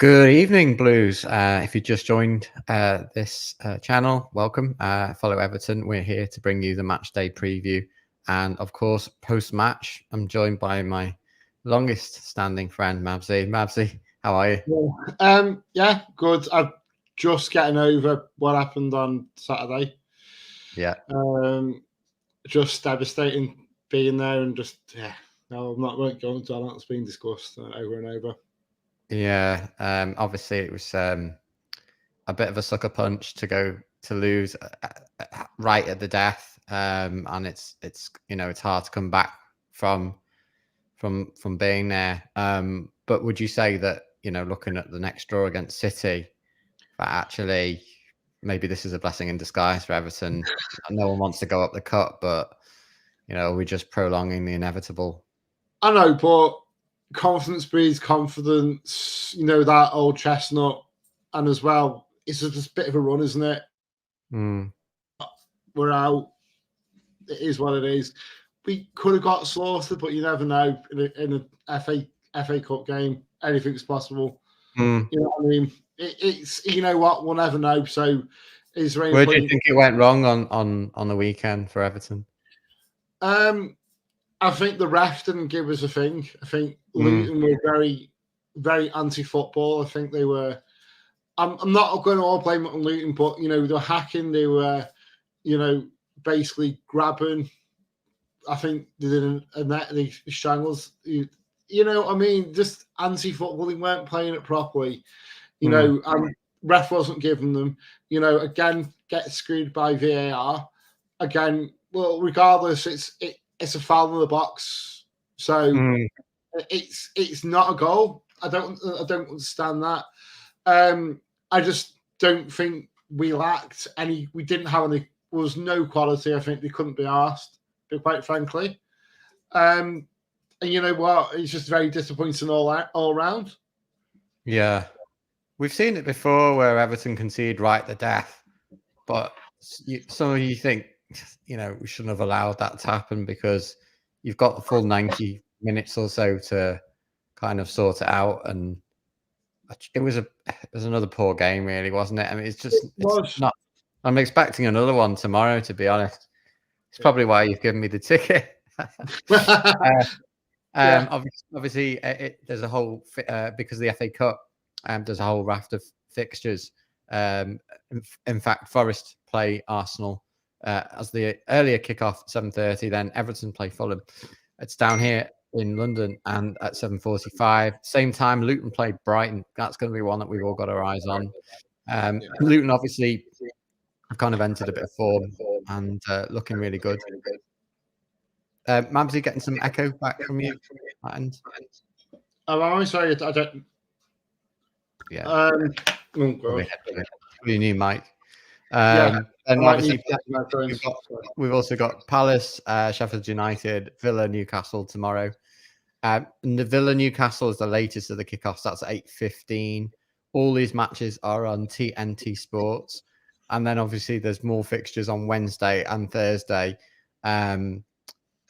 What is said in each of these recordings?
Good evening, Blues. If you just joined this channel, welcome. Follow Everton. We're here to bring you the match day preview. And of course, post-match, I'm joined by my longest standing friend, Mabsy. Mabsy, how are you? Yeah, good. I'm just getting over what happened on Saturday. Yeah. Just devastating being there and no, I'm not won't go into that. It's been discussed over and over. Yeah. Obviously, it was a bit of a sucker punch to lose right at the death. And it's hard to come back from being there. But would you say that, looking at the next draw against City, that actually maybe this is a blessing in disguise for Everton? No one wants to go up the cut, but we're just prolonging the inevitable. I know, but confidence breeds confidence. You know that old chestnut, and as well, it's just a bit of a run, isn't it? We're out. It is what it is. We could have got slaughtered, but you never know. In a FA Cup game, anything's possible. You know what I mean? It's you know what, we'll never know. So, is there any Where point? do you think it went wrong on the weekend for Everton? I think the ref didn't give us a thing. I think Luton were very, very anti-football. I think they were. I'm not going to all blame it on Luton, but they were hacking. They were, basically grabbing. I think they did a net. They strangles. I mean, just anti-football. They weren't playing it properly. Ref wasn't giving them. Again, get screwed by VAR. Again, well, regardless, it's a foul in the box, so it's not a goal. I don't understand that. I just don't think we lacked any. We didn't have any. There was no quality. I think they couldn't be asked, quite frankly. And you know what? It's just very disappointing all round. Yeah, we've seen it before where Everton concede right at the death, but some of you think we shouldn't have allowed that to happen because you've got the full 90 minutes or so to kind of sort it out. And it was another poor game, really, wasn't it? I mean, it's not. I'm expecting another one tomorrow, to be honest. It's probably why you've given me the ticket. Obviously, there's a whole because of the FA Cup. There's a whole raft of fixtures. In fact, Forest play Arsenal as the earlier kickoff 7:30. Then Everton play Fulham. It's down here in London, and at 7:45. Same time, Luton play Brighton. That's going to be one that we've all got our eyes on. Luton obviously have kind of entered a bit of form and looking really good. Mabsy, getting some echo back from you. Oh, I'm sorry, I don't. Yeah. Oh God. Your new mic. And obviously, we've also got Palace, Sheffield United, Villa, Newcastle tomorrow. And the Villa Newcastle is the latest of the kickoffs. That's 8:15. All these matches are on TNT Sports. And then obviously there's more fixtures on Wednesday and Thursday.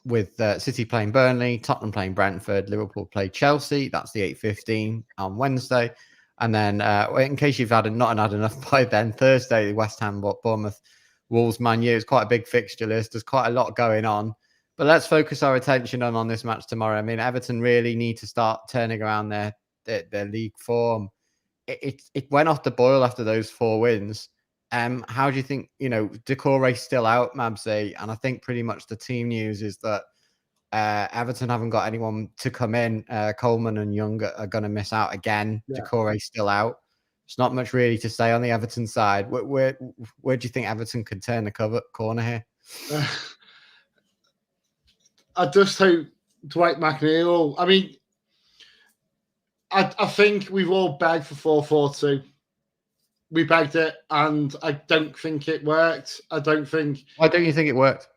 With City playing Burnley, Tottenham playing Brentford, Liverpool play Chelsea. That's the 8:15 on Wednesday. And then, in case you've not had enough by then, Thursday, West Ham, Bournemouth, Wolves, Man U. It's quite a big fixture list. There's quite a lot going on. But let's focus our attention on this match tomorrow. I mean, Everton really need to start turning around their league form. It went off the boil after those 4 wins. How do you think, Decore's still out, Mabsy? And I think pretty much the team news is that Everton haven't got anyone to come in. Coleman and Young are going to miss out again. Yeah. Decore's still out. There's not much really to say on the Everton side. Where do you think Everton could turn the corner here? I just hope Dwight McNeil. I mean, I think we've all begged for 4-4-2. We begged it, and I don't think it worked. Why don't you think it worked?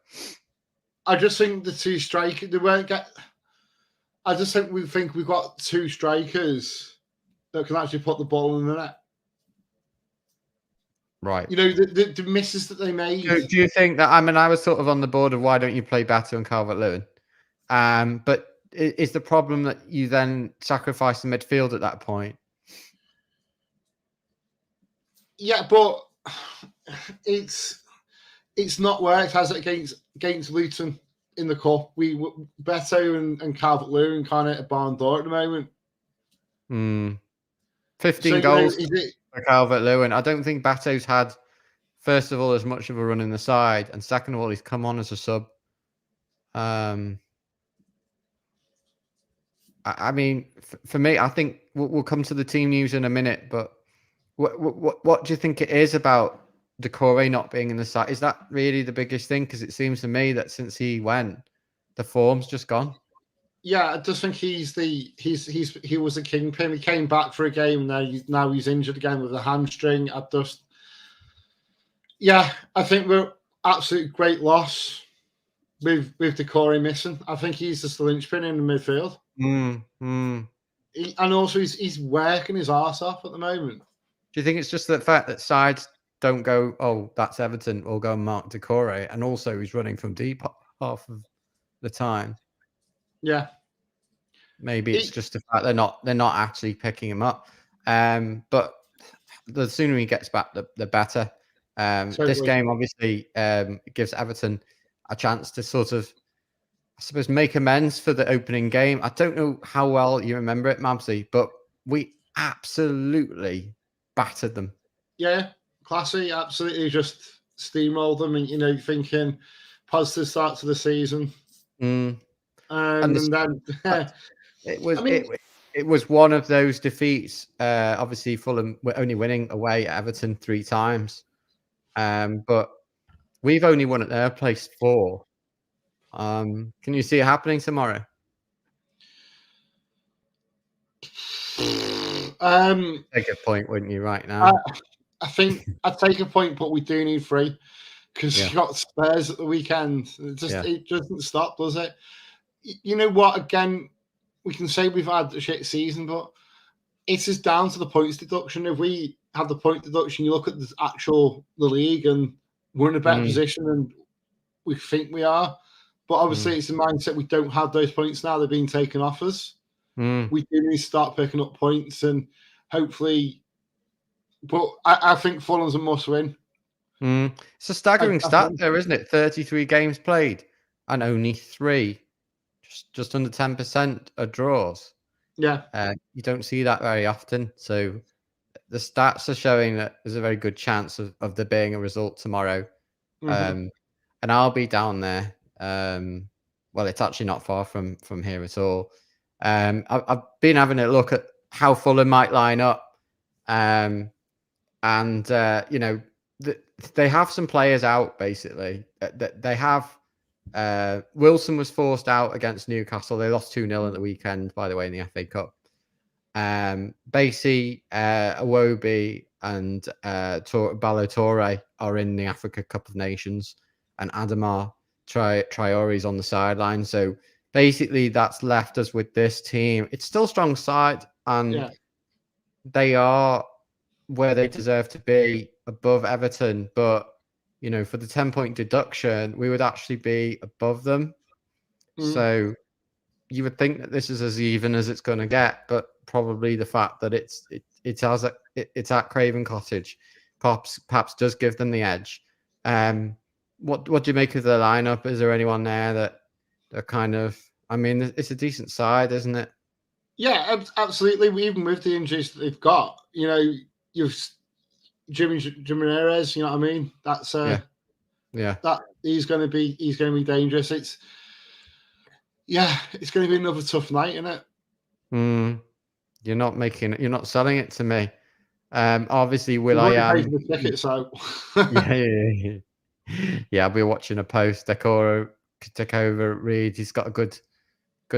I just think the two strikers, I just think we've got 2 strikers that can actually put the ball in the net. Right. The misses that they made. Do you think that? I mean, I was sort of on the board of why don't you play Batty and Calvert-Lewin? But is the problem that you then sacrifice the midfield at that point? Yeah, but it's not worked, has it, against Luton in the cup? Beto and Calvert-Lewin kind of at barn door at the moment. 15 So goals is it? for Calvert-Lewin. I don't think Bato's had, first of all, as much of a run in the side, and second of all, he's come on as a sub. I mean, for me, I think we'll come to the team news in a minute, but what do you think it is about Decore not being in the side? Is that really the biggest thing? Because it seems to me that since he went, the form's just gone. Yeah, I just think he was a kingpin. He came back for a game. Now he's injured again with a hamstring. I think we're absolute great loss with Decore missing. I think he's just the linchpin in the midfield. And also he's working his arse off at the moment. Do you think it's just the fact that sides don't go, oh, that's Everton, or go and mark Decore, and also he's running from deep half of the time? Yeah. Maybe it's just the fact they're not actually picking him up. But the sooner he gets back, the better. Totally. This game obviously gives Everton a chance to sort of, I suppose, make amends for the opening game. I don't know how well you remember it, Mabsy, but we absolutely battered them. Yeah, classy. Absolutely, just steamrolled them, and thinking positive start to the season. And then it was it was one of those defeats. Obviously, Fulham were only winning away at Everton 3 times, but we've only won at their place 4. Can you see it happening tomorrow? Take a point, wouldn't you, right now? I think I'd take a point, but we do need 3 because you got Spurs at the weekend. It doesn't stop, does it? You know what? Again, we can say we've had a shit season, but it is down to the points deduction. If we have the point deduction, you look at the league, and we're in a better position than we think we are. But obviously, it's a mindset we don't have those points now. They're being taken off us. We do need to start picking up points, and hopefully. But I think Fulham's a must-win. It's a staggering stat there, isn't it? 33 games played and only 3, just under 10% are draws. Yeah. You don't see that very often. So the stats are showing that there's a very good chance of there being a result tomorrow. And I'll be down there. Well, it's actually not far from here at all. I've been having a look at how Fulham might line up. They have some players out, basically. They have Wilson was forced out against Newcastle. They lost 2-0 at the weekend, by the way, in the FA Cup. Basie, Iwobi, and Ballo-Touré are in the Africa Cup of Nations, and Adama Traore's on the sideline. So basically, that's left us with this team. It's still a strong side, and they are where they deserve to be, above Everton. But for the 10-point deduction, we would actually be above them. So you would think that this is as even as it's going to get, but probably the fact that it's at Craven Cottage perhaps does give them the edge. What do you make of the lineup? Is there anyone there that they're kind of? I mean, it's a decent side, isn't it? Yeah, absolutely. Even with the injuries that they've got, you've Jimmy Ramirez. You know what I mean? That's that he's going to be dangerous. It's going to be another tough night, isn't it? You're not selling it to me. Obviously, Will.i.am. The ticket, so I'll be watching a post. Decore took over Reed. He's got a good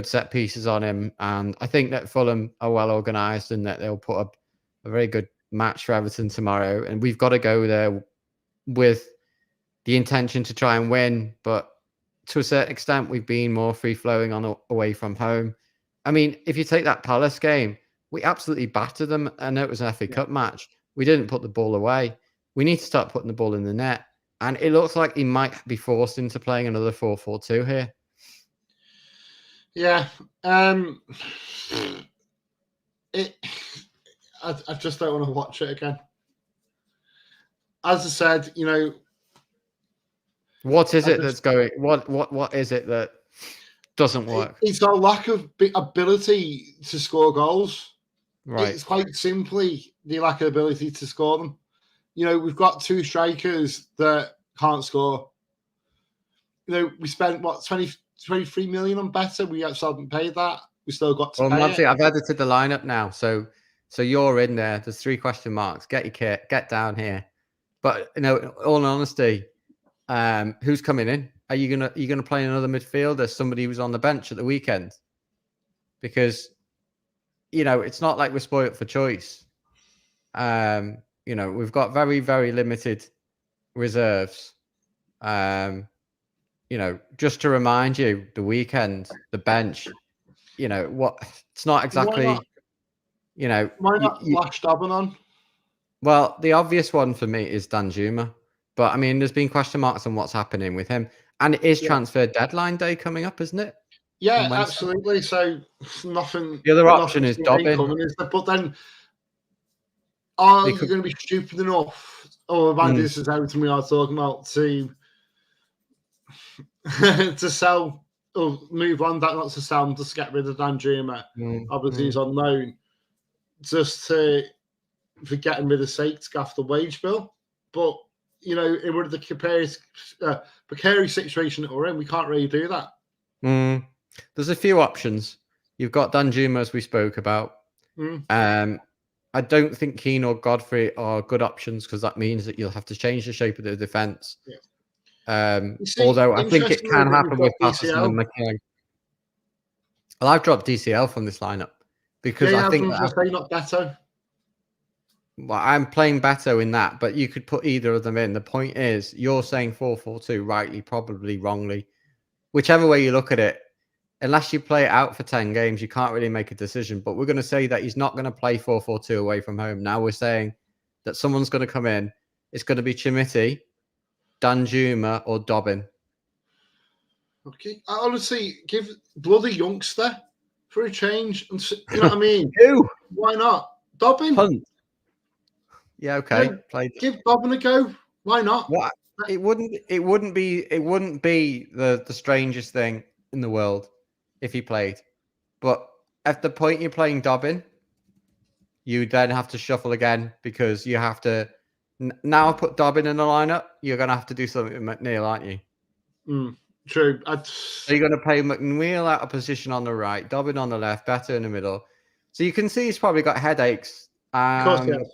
set pieces on him, and I think that Fulham are well organised and that they'll put up a very good match for Everton tomorrow. And we've got to go there with the intention to try and win, but to a certain extent, we've been more free-flowing away from home. I mean, if you take that Palace game, we absolutely battered them. I know it was an FA Cup match. We didn't put the ball away. We need to start putting the ball in the net. And it looks like he might be forced into playing another 4-4-2 here. Yeah. I just don't want to watch it again. as I said, what is it that's going? What is it that doesn't work? It's our lack of ability to score goals. Right. It's quite simply the lack of ability to score them. We've got 2 strikers that can't score. We spent 23 million on Better. We still haven't paid that. We still got to pay it. I've edited the lineup now, so you're in there. There's 3 question marks. Get your kit. Get down here. But all honesty, who's coming in? Are you gonna play another midfielder? Somebody who was on the bench at the weekend? Because it's not like we're spoilt for choice. We've got very, very limited reserves. Just to remind you, the weekend, the bench, it's not exactly, Why not flash Dobbin on? Well, the obvious one for me is Danjuma. But I mean, there's been question marks on what's happening with him. And it is transfer deadline day coming up, isn't it? Yeah, absolutely. So nothing. The other option is Dobbin. But then, are you going to be stupid enough, or maybe this is Everton we are talking about, to sell or move on? That not to sell, just get rid of Danjuma. Obviously, he's on loan, just for getting rid of sake to gaff the wage bill. But in order the precarious situation that we're in, we can't really do that. There's a few options. You've got Danjuma, as we spoke about. I don't think Keane or Godfrey are good options because that means that you'll have to change the shape of the defense. Although I think it can happen with Patterson and McKellen. Well, I've dropped DCL from this lineup because I think not Beto. Well, I'm playing Beto in that, but you could put either of them in. The point is, you're saying 4-4-2, rightly, probably wrongly. Whichever way you look at it, unless you play it out for 10 games, you can't really make a decision. But we're going to say that he's not going to play 4-4-2 away from home. Now we're saying that someone's going to come in. It's going to be Chimiti, Danjuma, or Dobbin. Okay. I honestly give bloody youngster for a change. You know what I mean? Who? Why not? Dobbin? Hunt. Yeah, okay. Give Dobbin a go. Why not? What? It wouldn't be the strangest thing in the world if he played. But at the point you're playing Dobbin, you then have to shuffle again because you have to now put Dobbin in the lineup. You're going to have to do something with McNeil, aren't you? True. So you're going to play McNeil out of position on the right, Dobbin on the left, Better in the middle. So you can see he's probably got headaches. Of course, yes.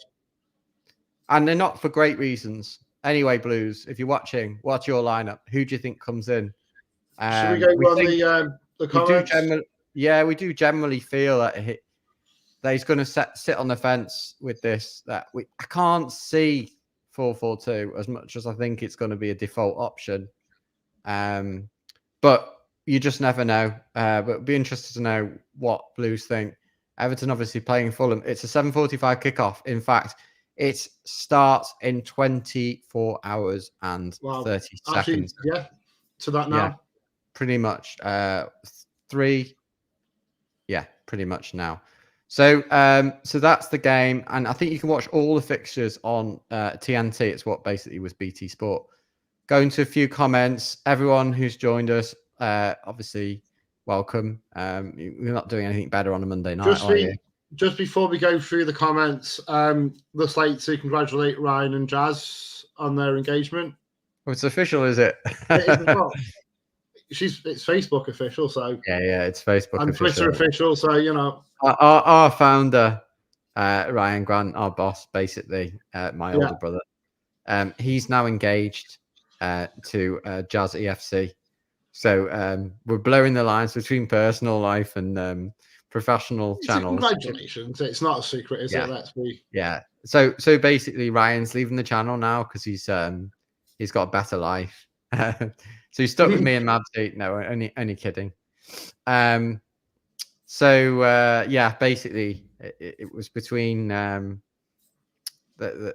And they're not for great reasons. Anyway, Blues, if you're watching, what's your lineup? Who do you think comes in? Should we go on the comments? We do generally feel that he's going to sit on the fence with this. I can't see 4-4-2 as much as I think it's going to be a default option. But you just never know. But it'd be interested to know what Blues think. Everton obviously playing Fulham. It's a 7:45 kickoff. In fact, it starts in 24 hours and 30 seconds. Yeah, to that now. Yeah, pretty much. 3. Yeah, pretty much now. So that's the game. And I think you can watch all the fixtures on TNT. It's what basically was BT Sport. Going to a few comments. Everyone who's joined us, obviously, welcome. We're not doing anything better on a Monday night, are you? Just before we go through the comments, let's like to congratulate Ryan and Jazz on their engagement. Oh, it's official, is it? It's Facebook official, so yeah, it's Facebook and official. Twitter official, so our founder, Ryan Grant, our boss, basically, my older brother. He's now engaged to Jazz EFC. So we're blurring the lines between personal life and professional channels. Congratulations! It's not a secret, is it? Let's be. Yeah. So basically, Ryan's leaving the channel now because he's got a better life. So he's stuck with me and Mabsy. No, only kidding. Basically, it was between the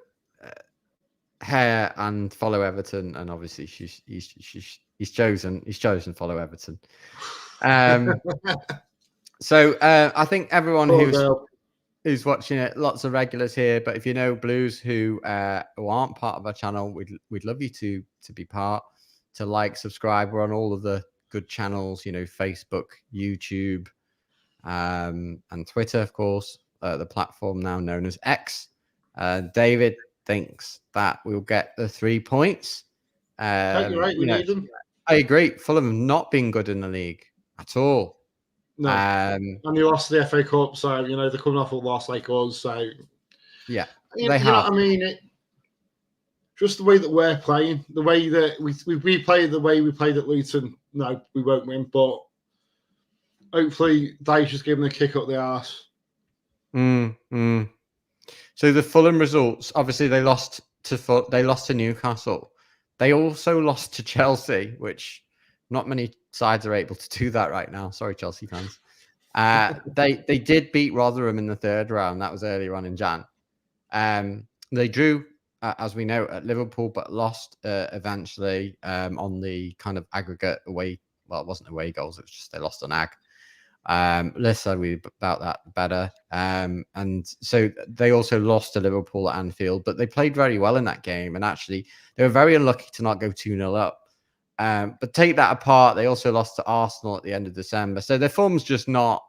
Hair and follow Everton, and obviously he's chosen follow Everton. So I think everyone who's watching it. Lots of regulars here, but if you know Blues who aren't part of our channel, we'd love you to be part, to like, subscribe. We're on all of the good channels, Facebook, YouTube, and Twitter, of course, the platform now known as X. David thinks that we'll get the 3 points. You're right, we need them. I agree. Fulham have not been good in the league at all. No. And they lost the FA Cup, so they're coming off a loss like us. So yeah, they have. You know what I mean? Just the way that we're playing, the way that we play, the way we played at Luton. No, we won't win, but hopefully Dyche just give them a kick up the arse. So the Fulham results, obviously they lost to Newcastle. They also lost to Chelsea, which not many sides are able to do that right now. Sorry, Chelsea fans. They did beat Rotherham in the third round. That was earlier on in Jan. They drew, as we know, at Liverpool, but lost eventually on the kind of aggregate away. Well, it wasn't away goals. It was just they lost on ag. Let's say about that better. And so they also lost to Liverpool at Anfield, but they played very well in that game. And actually, they were very unlucky to not go 2-0 up. But take that apart, they also lost to Arsenal at the end of December. So their form's just not,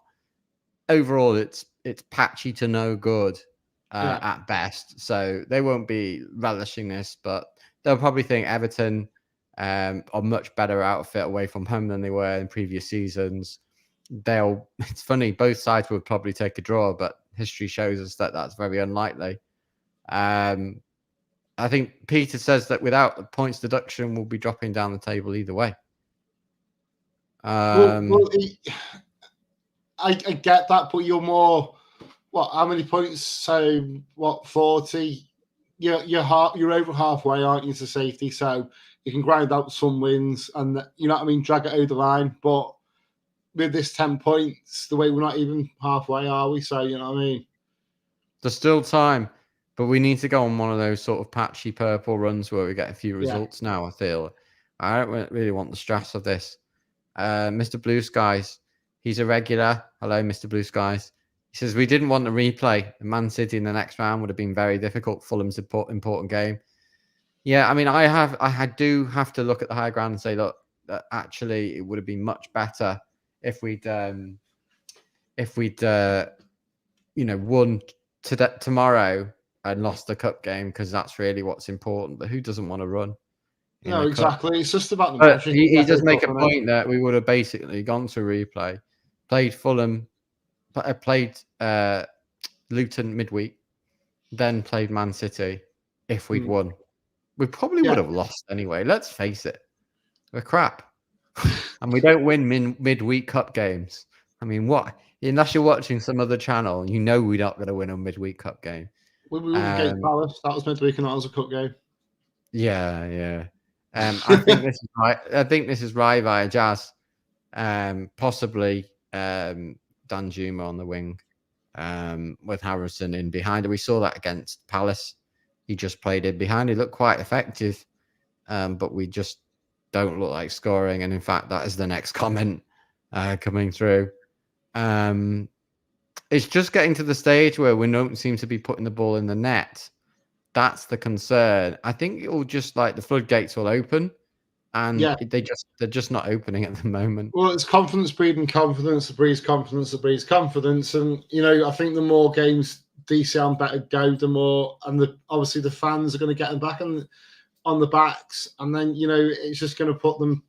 overall, it's patchy to no good at best. So they won't be relishing this, but they'll probably think Everton are much better outfit away from home than they were in previous seasons. It's funny, both sides would probably take a draw, but history shows us that that's very unlikely. I think Peter says that without points deduction, we'll be dropping down the table either way. I get that, but you're more. What? How many points? So 40? You're over halfway, aren't you, to safety? So you can grind out some wins, and you know what I mean, drag it over the line. But with this 10 points, the way we're not even halfway, are we? So you know what I mean. There's still time. But we need to go on one of those sort of patchy purple runs where we get a few results now, I feel. I don't really want the stress of this. Mr. Blue Skies, he's a regular. Hello, Mr. Blue Skies. He says, we didn't want to replay. Man City in the next round would have been very difficult. Fulham's important game. Yeah, I mean, I do have to look at the high ground and say, look, actually, it would have been much better if we'd won tomorrow and lost the cup game, because that's really what's important. But who doesn't want to run? No, exactly. Cup? It's just about the. He does make a point that we would have basically gone to replay, played Fulham, played Luton midweek, then played Man City. If we'd won, we probably would have lost anyway. Let's face it, we're crap, and we don't win midweek cup games. I mean, what? Unless you're watching some other channel, we're not going to win a midweek cup game. We were against Palace. That was midweek, and that was a cup game. Yeah. I think this is right. I think this is right via Jazz. Possibly Danjuma on the wing, with Harrison in behind. We saw that against Palace. He just played in behind. He looked quite effective, but we just don't look like scoring. And in fact, that is the next comment coming through. It's just getting to the stage where we don't seem to be putting the ball in the net. That's the concern. I think it will just like the floodgates will open, and they're just not opening at the moment. Well, it's confidence breeding confidence, the breeds confidence, the breeds confidence, and I think the more games DCL better go, the more, and obviously the fans are going to get them back on the backs, and then it's just going to put them.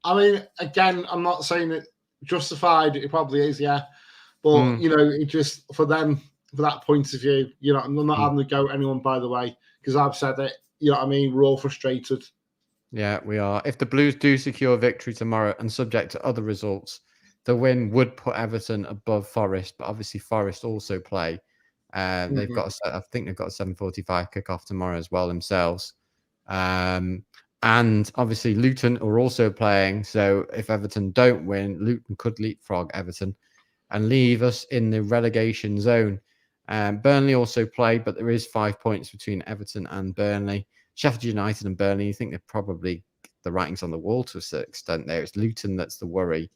I mean, again, I'm not saying it justified. It probably is, yeah. But, it just, for them, for that point of view, I'm not having to go at anyone, by the way, because I've said it, you know what I mean? We're all frustrated. Yeah, we are. If the Blues do secure victory tomorrow and subject to other results, the win would put Everton above Forest, but obviously Forest also play. They've got, I think they've got a 7:45 kickoff tomorrow as well themselves. And obviously Luton are also playing. So if Everton don't win, Luton could leapfrog Everton and leave us in the relegation zone. Burnley also played, but there is 5 points between Everton and Burnley. Sheffield United and Burnley, you think they're probably the writings on the wall to a certain extent there. It's Luton that's the worry.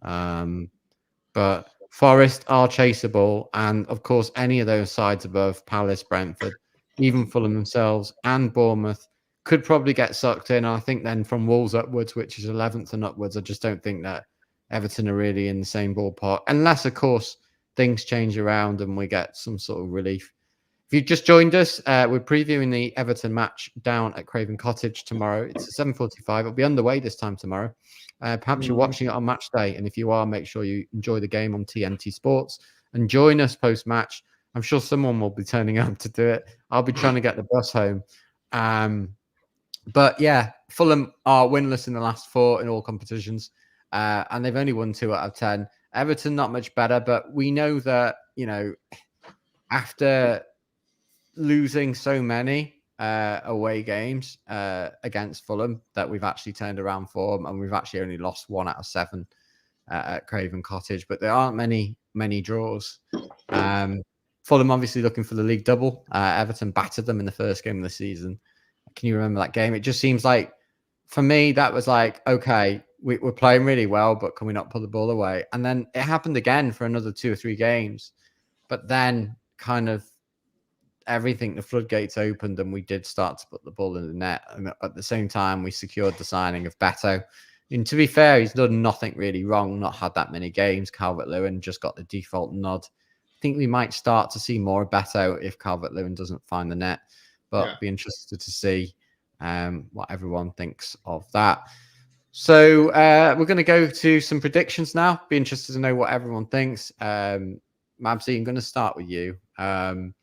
But Forest are chaseable, and of course, any of those sides above Palace, Brentford, even Fulham themselves, and Bournemouth could probably get sucked in. I think then from Wolves upwards, which is 11th and upwards, I just don't think that Everton are really in the same ballpark, unless, of course, things change around and we get some sort of relief. If you've just joined us, we're previewing the Everton match down at Craven Cottage tomorrow. It's at 7:45. It'll be underway this time tomorrow. Perhaps you're watching it on match day, and if you are, make sure you enjoy the game on TNT Sports and join us post-match. I'm sure someone will be turning up to do it. I'll be trying to get the bus home. But yeah, Fulham are winless in the last 4 in all competitions, and they've only won 2 out of 10. Everton, not much better, but we know that, after losing so many away games against Fulham, that we've actually turned around for them, and we've actually only lost 1 out of 7 at Craven Cottage, but there aren't many draws. Fulham obviously looking for the league double. Everton battered them in the first game of the season. Can you remember that game? It just seems like, for me, that was like, okay, we're playing really well, but can we not put the ball away? And then it happened again for another 2 or 3 games, but then kind of everything, the floodgates opened, and we did start to put the ball in the net. And at the same time, we secured the signing of Beto. And to be fair, he's done nothing really wrong, not had that many games. Calvert-Lewin just got the default nod. I think we might start to see more of Beto if Calvert-Lewin doesn't find the net, but be interested to see what everyone thinks of that. So we're going to go to some predictions now. Be interested to know what everyone thinks. Mabsy, I'm going to start with you. I'm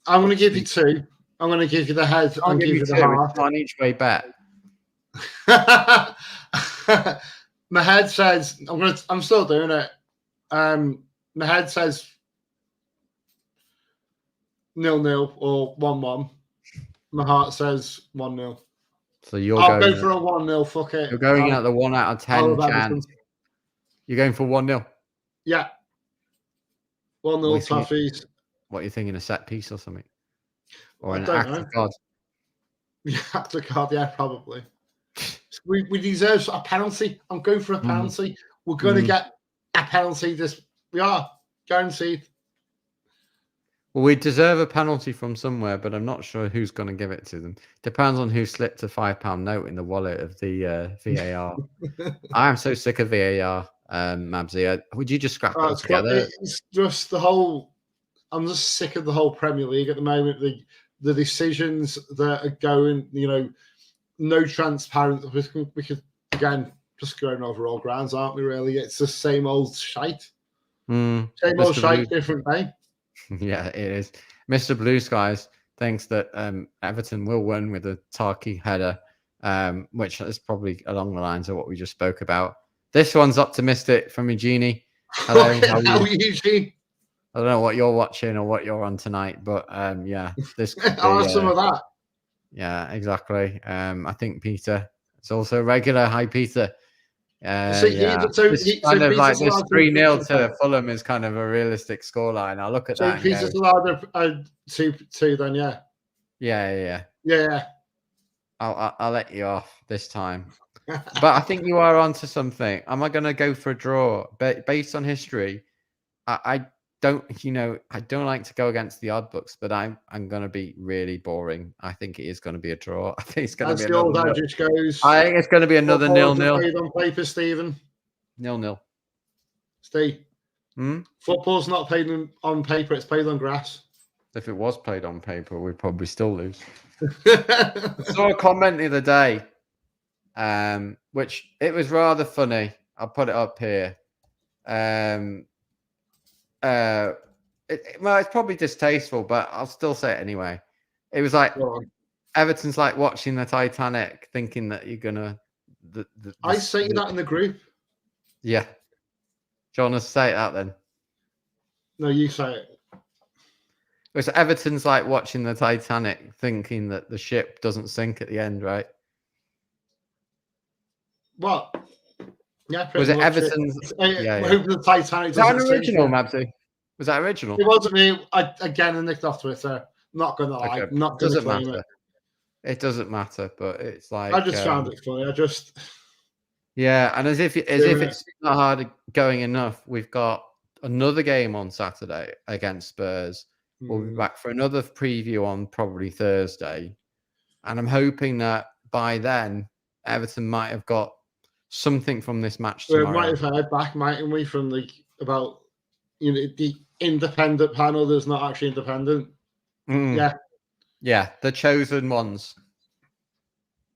going to give you 2. I'm going to give you the head. I'll give you the heart. On each way bet. My head says I'm still doing it. My head says 0-0 or 1-1. My heart says 1-0. So I'll go for a 1-0. Fuck it. You're going at the 1 out of 10 chance. You're going for 1-0. Yeah. 1-0 Toffees. What are you thinking? A set piece or something? Or an act of God? Yeah, act of God, yeah, probably. We deserve a penalty. I'm going for a penalty. We're going to get a penalty. We are guaranteed. Well, we deserve a penalty from somewhere, but I'm not sure who's going to give it to them. Depends on who slipped a £5 note in the wallet of the VAR. I am so sick of VAR, Mabsy. Would you just scrap it all together? It's just the whole. I'm just sick of the whole Premier League at the moment. The decisions that are going, no transparency. Because again, just going over all grounds, aren't we? Really, it's the same old shite. Same old shite, different day. Yeah, it is. Mr. Blue Skies thinks that Everton will win with a Tarky header, which is probably along the lines of what we just spoke about. This one's optimistic from Eugenie. Hello, how Eugene? I don't know what you're watching or what you're on tonight, but yeah, this could be, some of that. Yeah, exactly. I think Peter is also regular. Hi, Peter. This 3-0 to Fulham is kind of a realistic scoreline. I'll look at that. So Peter's allowed a 2 then, yeah. Yeah. I'll let you off this time. But I think you are onto something. Am I going to go for a draw? Based on history, I don't like to go against the odd books, but I'm going to be really boring. I think it is going to be a draw. I think it's going to be another goes. I think it's going to be another 0-0. On paper, Stephen. 0-0. Steve. Football's not played on paper; it's played on grass. If it was played on paper, we'd probably still lose. I saw a comment the other day, which it was rather funny. I'll put it up here. It's probably distasteful, but I'll still say it anyway. It was like Everton's like watching the Titanic, thinking that you're gonna. I say that in the group. Yeah. Do you want to say that then? No, you say it. It's Everton's like watching the Titanic, thinking that the ship doesn't sink at the end, right? What? Yeah. Was it Everton's? The Titanic. Was that an original, Mabsy? Was that original? It wasn't me. I nicked off Twitter. Not gonna lie. Okay. Not doesn't matter. It doesn't matter, but it's like I just found it funny. Yeah, and as if it's not hard going enough, we've got another game on Saturday against Spurs. We'll be back for another preview on probably Thursday, and I'm hoping that by then Everton might have got something from this match tomorrow. We might have heard back, mightn't we, from about the independent panel that's not actually independent. Yeah, the chosen ones.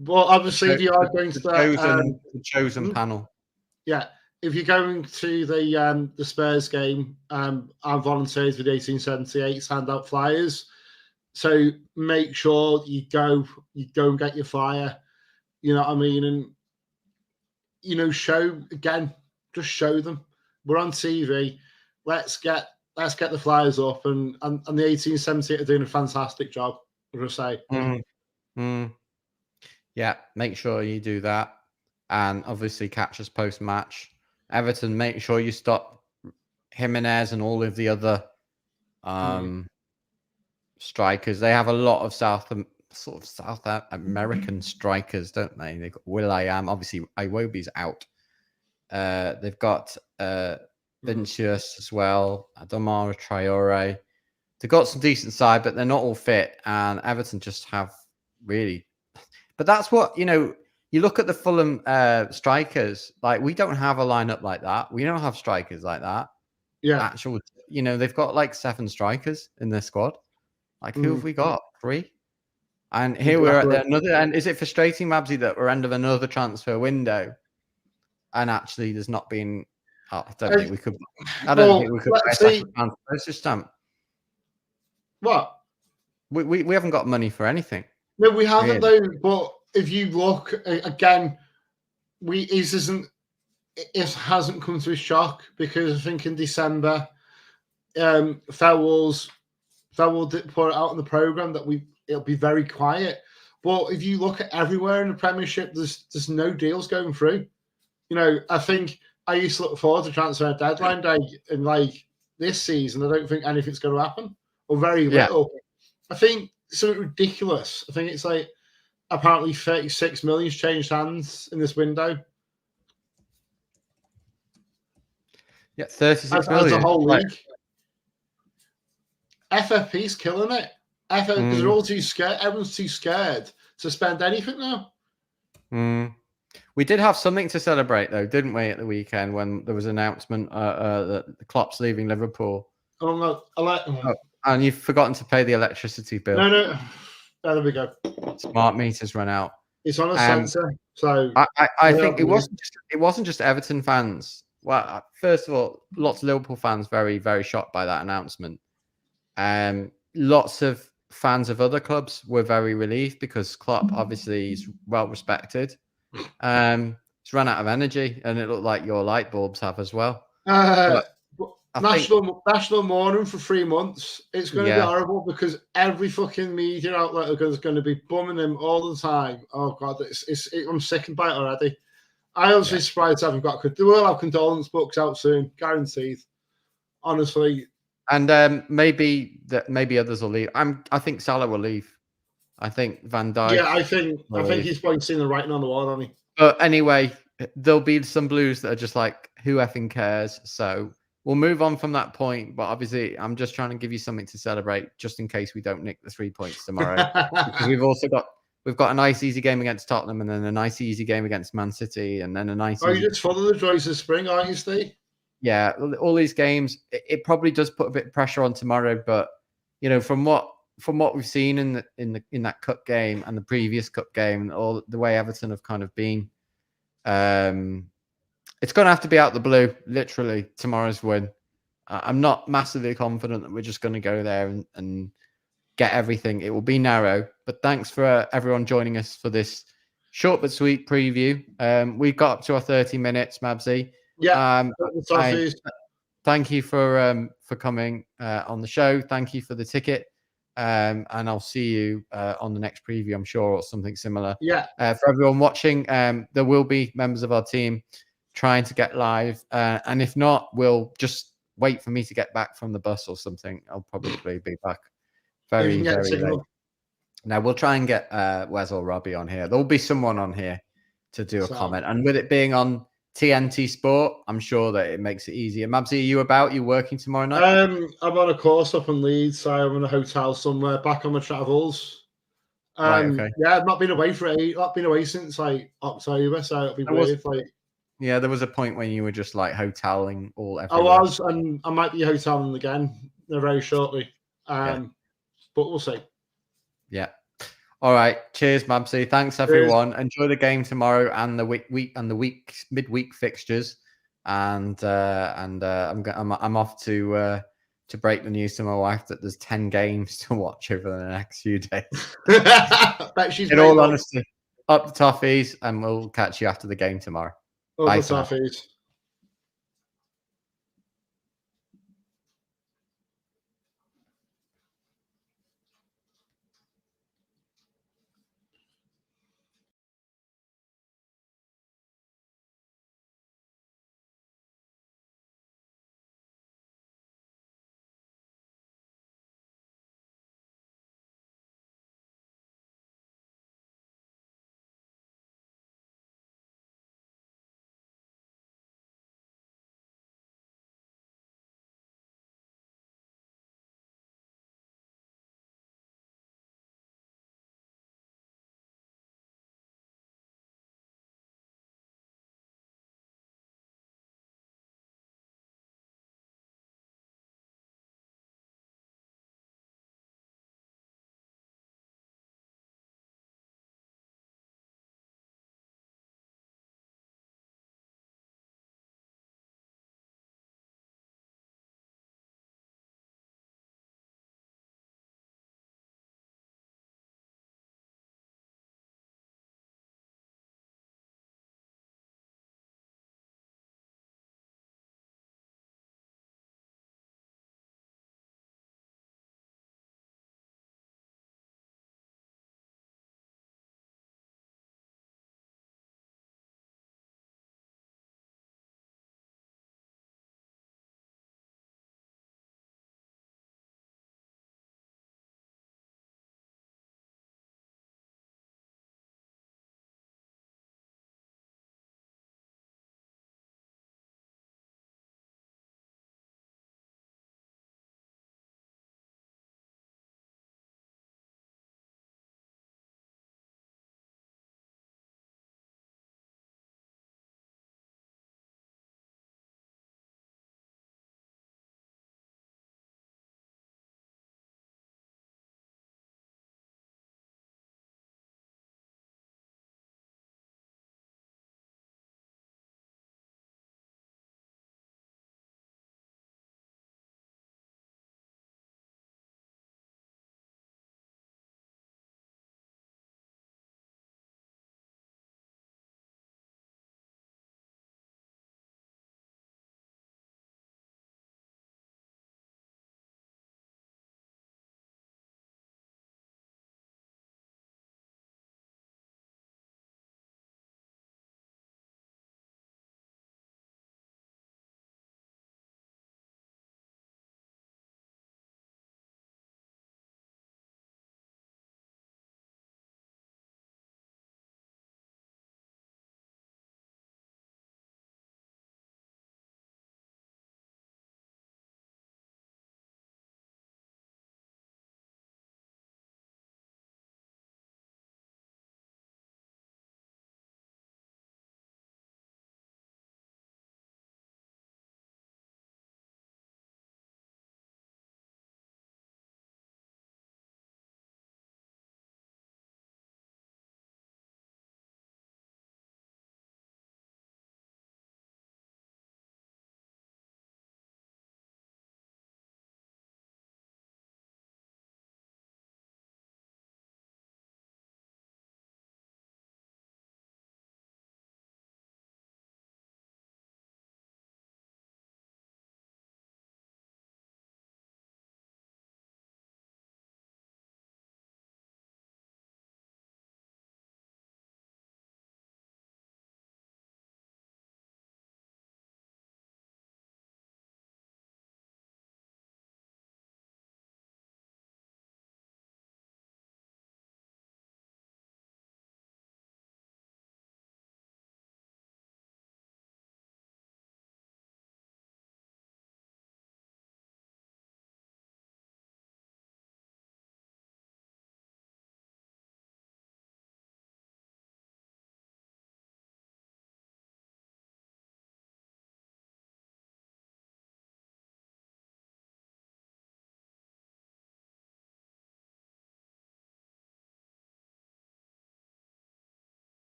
Well, obviously they are going to the chosen panel. Yeah, if you're going to the Spurs game, I volunteered with 1878 to hand out flyers. So make sure you go and get your flyer. You know what I mean? And just show them we're on TV. Let's get the flyers up, and the 1878 are doing a fantastic job. I'll say. Yeah, make sure you do that, and obviously catch us post match. Everton, make sure you stop Jimenez and all of the other strikers. They have a lot of South American strikers, don't they? They've got will.i.am. Obviously, Iwobi's out. They've got Vinicius as well. Adama Traore. They've got some decent side, but they're not all fit. And Everton just have really. But that's what you look at the Fulham strikers. Like, we don't have a lineup like that. We don't have strikers like that. Yeah, they've got like 7 strikers in their squad. Like, who have we got? 3. And here we're at another. And is it frustrating, Mabsy, that we're end of another transfer window, and actually there's not been? I don't think we could. I don't think we could buy a postage stamp. What? We haven't got money for anything. No, we haven't though. But if you look again, it hasn't come to a shock, because I think in December, Fowell did put it out on the program that it'll be very quiet. But if you look at everywhere in the Premiership, there's no deals going through. I think I used to look forward to transfer deadline day, and like this season, I don't think anything's going to happen, or very little. I think something ridiculous. I think it's like apparently 36 million's changed hands in this window. Yeah, 36 million. As a whole league. FFP's killing it. Because they're all too scared. Everyone's too scared to spend anything now. We did have something to celebrate, though, didn't we, at the weekend when there was an announcement that Klopp's leaving Liverpool? Oh, no. And you've forgotten to pay the electricity bill. No. There we go. Smart meters run out. It's on a sensor. So I think it wasn't just Everton fans. Well, first of all, lots of Liverpool fans very, very shocked by that announcement. Lots of fans of other clubs were very relieved, because Klopp obviously is well respected. He's run out of energy, and it looked like your light bulbs have as well. National mourning for 3 months. It's going to be horrible, because every fucking media outlet is going to be bumming him all the time. Oh God, I'm sickened by it already. I honestly surprised I haven't got. They will have condolence books out soon, guaranteed. Honestly. And maybe others will leave. I think Salah will leave. I think Van Dijk. Yeah, I think he's probably seen the writing on the wall, hasn't he? But anyway, there'll be some Blues that are just like, who effing cares? So we'll move on from that point. But obviously, I'm just trying to give you something to celebrate, just in case we don't nick the 3 points tomorrow. Because we've got a nice easy game against Tottenham, and then a nice easy game against Man City, and then a nice. Oh, you're just full of the joys of spring, aren't you, Steve? Yeah, all these games, it probably does put a bit of pressure on tomorrow. But from what we've seen in that cup game and the previous cup game, and all the way Everton have kind of been, it's going to have to be out the blue. Literally, tomorrow's win. I'm not massively confident that we're just going to go there and get everything. It will be narrow. But thanks for everyone joining us for this short but sweet preview. We got up to our 30 minutes, Mabsy. Yeah. Thank you for coming on the show. Thank you for the ticket. And I'll see you on the next preview, I'm sure, or something similar. Yeah. For everyone watching, there will be members of our team trying to get live. And if not, we'll just wait for me to get back from the bus or something. I'll probably be back very, very late. Now, we'll try and get Wes or Robbie on here. There'll be someone on here. to do a So, comment. And with it being on TNT Sport, I'm sure that it makes it easier. Mabsy, are you about? You working tomorrow night? I'm on a course up in Leeds, so I'm in a hotel somewhere, back on my travels. Right, okay. Yeah, I've not been away since like October, so it'll be weird. Yeah, there was a point when you were just like hoteling all I everywhere. was, and I might be hoteling again very shortly. But we'll see. Yeah. All right. Cheers, Mabsy. Thanks, everyone. Enjoy the game tomorrow and the midweek fixtures. And I'm off to break the news to my wife that there's 10 games to watch over the next few days. Bet she's in all honesty, up the Toffees, and we'll catch you after the game tomorrow. Bye for now. Toffees.